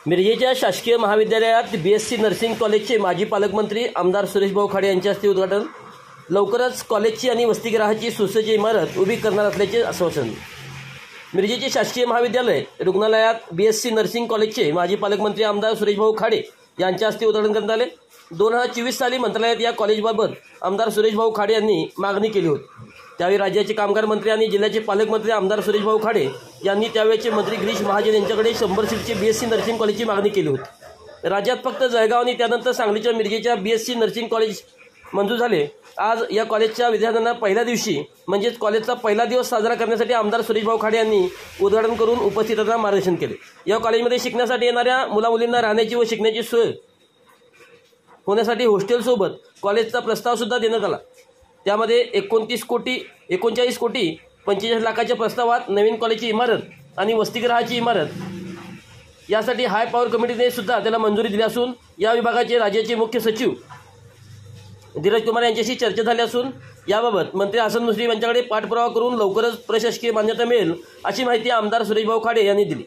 मिरजेच्या शासकीय महाविद्यालयात बीएससी नर्सिंग कॉलेजचे माजी पालकमंत्री आमदार सुरेशभाऊ खाडे यांच्या हस्ते उद्घाटन। लवकरच कॉलेजची आणि वसतिगृहाची सुसज्ज इमारत उभी करणार असल्याचे आश्वासन। मिरजेचे शासकीय महाविद्यालय रुग्णालयात बीएससी नर्सिंग कॉलेजचे माजी पालकमंत्री आमदार सुरेशभाऊ खाडे यांच्या हस्ते उद्घाटन करण्यात आले। 2024 साली मंत्रालयात या कॉलेजबाबत आमदार सुरेशभाऊ खाडे यांनी मागणी केली होती। त्यावेळी राज्याचे कामगार मंत्री आणि जिल्ह्याचे पालकमंत्री आमदार सुरेशभाऊ खाडे यांनी त्यावेळेचे मंत्री गिरीश महाजन यांच्याकडे 100 सीटची बीएससी नर्सिंग कॉलेजची मागणी केली होती। राज्यात फक्त जळगाव आणि त्यानंतर सांगलीच्या मिरजेच्या बीएससी नर्सिंग कॉलेज मंजूर झाले। आज या कॉलेजच्या विद्यार्थ्यांना पहिल्या दिवशी म्हणजेच कॉलेजचा पहिला दिवस साजरा करण्यासाठी आमदार सुरेशभाऊ खाडे यांनी उद्घाटन करून उपस्थितांना मार्गदर्शन केले। या कॉलेजमध्ये शिकण्यासाठी येणाऱ्या मुलामुलींना राहण्याची व शिकण्याची सोय होण्यासाठी हॉस्टेलसोबत कॉलेजचा प्रस्ताव सुद्धा देण्यात आला। त्यामध्ये 39 कोटी 45 लाखाच्या प्रस्तावात नवीन कॉलेजची इमारत आणि वसतिगृहाची इमारत यासाठी हाय पॉवर कमिटीने सुद्धा त्याला मंजुरी दिली असून या विभागाचे राज्याचे मुख्य सचिव धीरज कुमार यांच्याशी चर्चा झाली असून याबाबत मंत्री हसन मुश्रीफ यांच्याकडे पाठपुरावा करून लवकरच प्रशासकीय मान्यता मिळेल अशी माहिती आमदार सुरेशभाऊ खाडे यांनी दिली।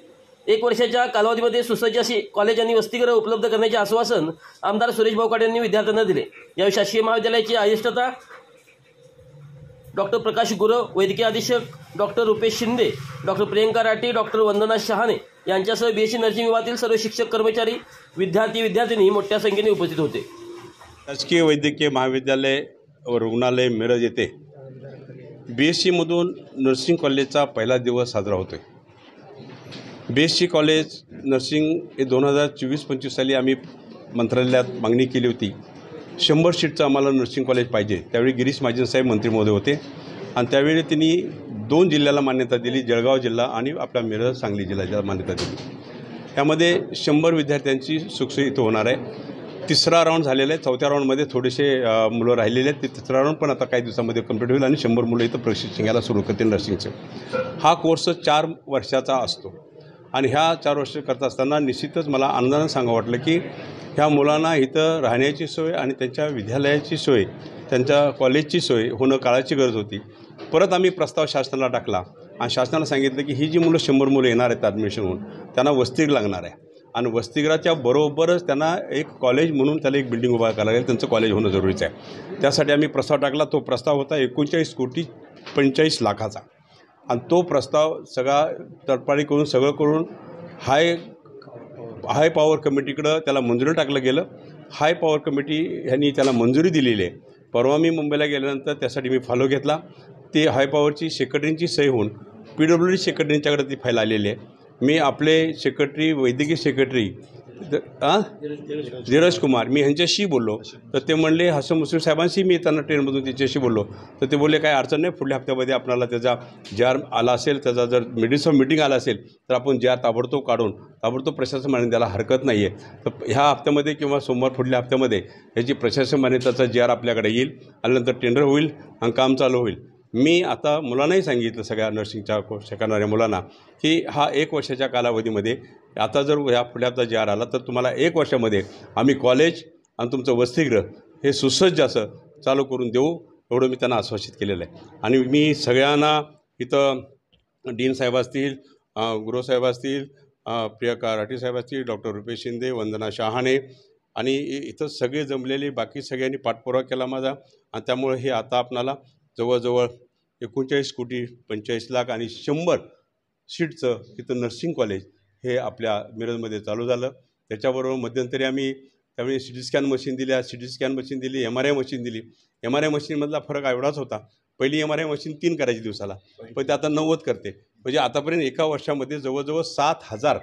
1 वर्षाच्या कालावधीमध्ये सुसज्ज अशी कॉलेज आणि वसतिगृह उपलब्ध करण्याचे आश्वासन आमदार सुरेशभाऊ खाडे यांनी विद्यार्थ्यांना दिले। यावेळी शासकीय महाविद्यालयाची आयुष्यता डॉक्टर प्रकाश गुरव, वैद्यकीय अधीक्षक doctor Rupesh Shinde, doctor Priyanka Rathi, doctor Vandana Shahane यांच्यासह बीएससी नर्सिंग विभागातील सर्व शिक्षक कर्मचारी विद्यार्थी मोठ्या संख्येने उपस्थित होते। शासकीय वैद्यकीय महाविद्यालय व रुग्णालय मिरज येथे बीएससीमधून नर्सिंग कॉलेजचा पहिला दिवस साजरा होतो आहे। बीएससी कॉलेज नर्सिंग हे 2024-25 साली आम्ही मंत्रालयात मागणी केली होती। 100 सीटचं आम्हाला नर्सिंग कॉलेज पाहिजे। त्यावेळी गिरीश महाजन साहेब मंत्री महोदय होते आणि त्यावेळी त्यांनी 2 जिल्ह्याला मान्यता दिली, जळगाव जिल्हा आणि आपला मिरज सांगली जिल्ह्याला मान्यता दिली। यामध्ये 100 विद्यार्थ्यांची सुखसोयी इथं होणार आहे। 3रा राऊंड झालेला आहे। 4थ्या राऊंडमध्ये थोडेसे मुलं राहिलेले आहेत। ते 3रा राऊंड पण आता काही दिवसामध्ये कंप्लीट होईल आणि 100 मुलं इथं प्रशिक्षण घ्यायला सुरू करतील नर्सिंगचं। हा कोर्स 4 वर्षाचा असतो आणि ह्या 4 वर्ष करत असताना निश्चितच मला आनंदानं सांगावं वाटलं की ह्या मुलांना इथं राहण्याची सोय आणि त्यांच्या विद्यालयाची सोय, त्यांच्या कॉलेजची सोय होणं काळाची गरज होती। परत आम्ही प्रस्ताव शासनाला टाकला आणि शासनाला सांगितलं की ही जी मुलं 100 मुलं येणार आहेत ॲडमिशन होऊन त्यांना वसतिगृह लागणार आहे आणि वसतिगृहाच्या बरोबरच त्यांना एक कॉलेज म्हणून त्याला एक बिल्डिंग उभा करायला लागेल, त्यांचं कॉलेज होणं जरुरीचं आहे। त्यासाठी आम्ही प्रस्ताव टाकला। तो प्रस्ताव होता 39 कोटी 45 लाखाचा आणि तो प्रस्ताव सगळा तडपाडी करून सगळं करून हाय पॉवर कमिटीकडं त्याला मंजुरी टाकलं गेलं। हाय पॉवर कमिटी ह्यांनी त्याला मंजुरी दिलेली आहे। परवा मी मुंबईला गेल्यानंतर त्यासाठी मी फॉलो घेतला। ते हाय पॉवरची सेक्रेटरींची सही होऊन PWD सेक्रेटरींच्याकडे ती फाईल आलेली आहे। मी आपले सेक्रेटरी वैद्यकीय सेक्रेटरी धीरज कुमार मी ह्यांच्याशी बोललो तर ते म्हणले हसन मुश्रीफ साहेबांशी मी त्यांना ट्रेनमधून त्याच्याशी बोललो तर ते बोलले काय अडचण नाही, पुढल्या हप्त्यामध्ये आपल्याला त्याचा JR आला असेल, त्याचा जर मीटिंग आला असेल तर आपण JR ताबडतोब काढून ताबडतोब प्रशासन मान्यता द्यायला हरकत नाही आहे। तर ह्या हप्त्यामध्ये किंवा सोमवार पुढल्या हप्त्यामध्ये ह्याची प्रशासन मान्यताचा JR आपल्याकडे येईल आणि नंतर टेंडर होईल आणि काम चालू होईल। मी आता मुलांनाही सांगितलं, सगळ्या नर्सिंगच्या शिकणाऱ्या मुलांना की हा 1 वर्षाच्या कालावधीमध्ये आता जर ह्या पुढल्याचा JR आला तर तुम्हाला 1 वर्षामध्ये आम्ही कॉलेज आणि तुमचं वसतिगृह हे सुसज्ज असं चालू करून देऊ, एवढं मी त्यांना आश्वासित केलेलं आहे। आणि मी सगळ्यांना इथं डीन साहेब असतील, गुरव साहेब असतील, प्रियंका राठी साहेब असतील, डॉक्टर रुपेश शिंदे, वंदना शहाणे आणि इथं सगळे जमलेले बाकी सगळ्यांनी पाठपुरावा केला माझा आणि त्यामुळे हे आता आपणाला जवळजवळ 39 कोटी 45 लाख आणि 100 सीटचं इथं नर्सिंग कॉलेज हे आपल्या मिरजमध्ये चालू झालं। त्याच्याबरोबर मध्यंतरी आम्ही त्यावेळी CT स्कॅन मशीन दिल्या, CT स्कॅन मशीन दिली, MRI मशीन दिली। MRI मशीनमधला फरक एवढाच होता, पहिली MRI मशीन 3 करायची दिवसाला, पण ते आता 90 करते। म्हणजे आतापर्यंत एका वर्षामध्ये जवळजवळ 7000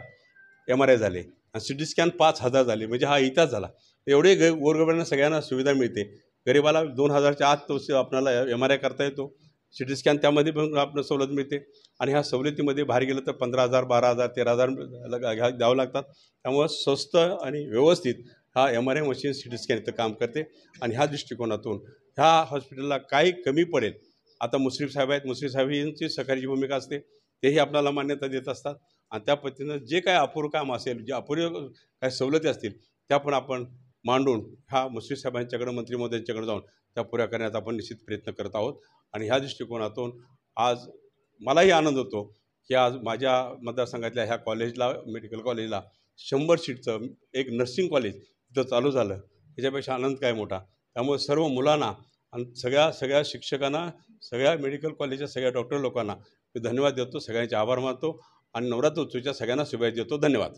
MRI झाले आणि CT स्कॅन 5000 झाले, म्हणजे हा इथंच झाला। एवढे गोरगरिबांना सगळ्यांना सुविधा मिळते। गरिबाला 2000च्या आत तो आपल्याला MRI करता येतो। CT स्कॅन त्यामध्ये पण आपलं सवलत मिळते आणि ह्या सवलतीमध्ये बाहेर गेलं तर 15,000 12,000 13,000 द्यावं लागतात। त्यामुळं स्वस्त आणि व्यवस्थित हा MRI मशीन CT स्कॅन इथं काम करते आणि ह्या दृष्टिकोनातून ह्या हॉस्पिटलला काही कमी पडेल आता मुश्रीफ साहेब आहेत, मुश्रीफ साहेब यांची सहकार्याची भूमिका असते, तेही आपल्याला मान्यता देत असतात आणि त्या पद्धतीनं जे काही अपूर्व काम असेल, जे अपूर्व काही सवलती असतील त्या पण आपण मांडून ह्या मुश्रीफ साहेबांच्याकडे मंत्री महोदयांच्याकडे जाऊन त्या पुऱ्या करण्याचा आपण निश्चित प्रयत्न करत आहोत। आणि ह्या दृष्टिकोनातून आज मलाही आनंद होतो की आज माझ्या मतदारसंघातल्या ह्या कॉलेजला, मेडिकल कॉलेजला 100 सीटचं एक नर्सिंग कॉलेज इथं चालू झालं, याच्यापेक्षा आनंद काय मोठा. त्यामुळे सर्व मुलांना आणि सगळ्या शिक्षकांना, सगळ्या मेडिकल कॉलेजच्या सगळ्या डॉक्टर लोकांना मी धन्यवाद देतो, सगळ्यांचे आभार मानतो आणि नवरात्र उत्सवाच्या सगळ्यांना शुभेच्छा देतो. धन्यवाद.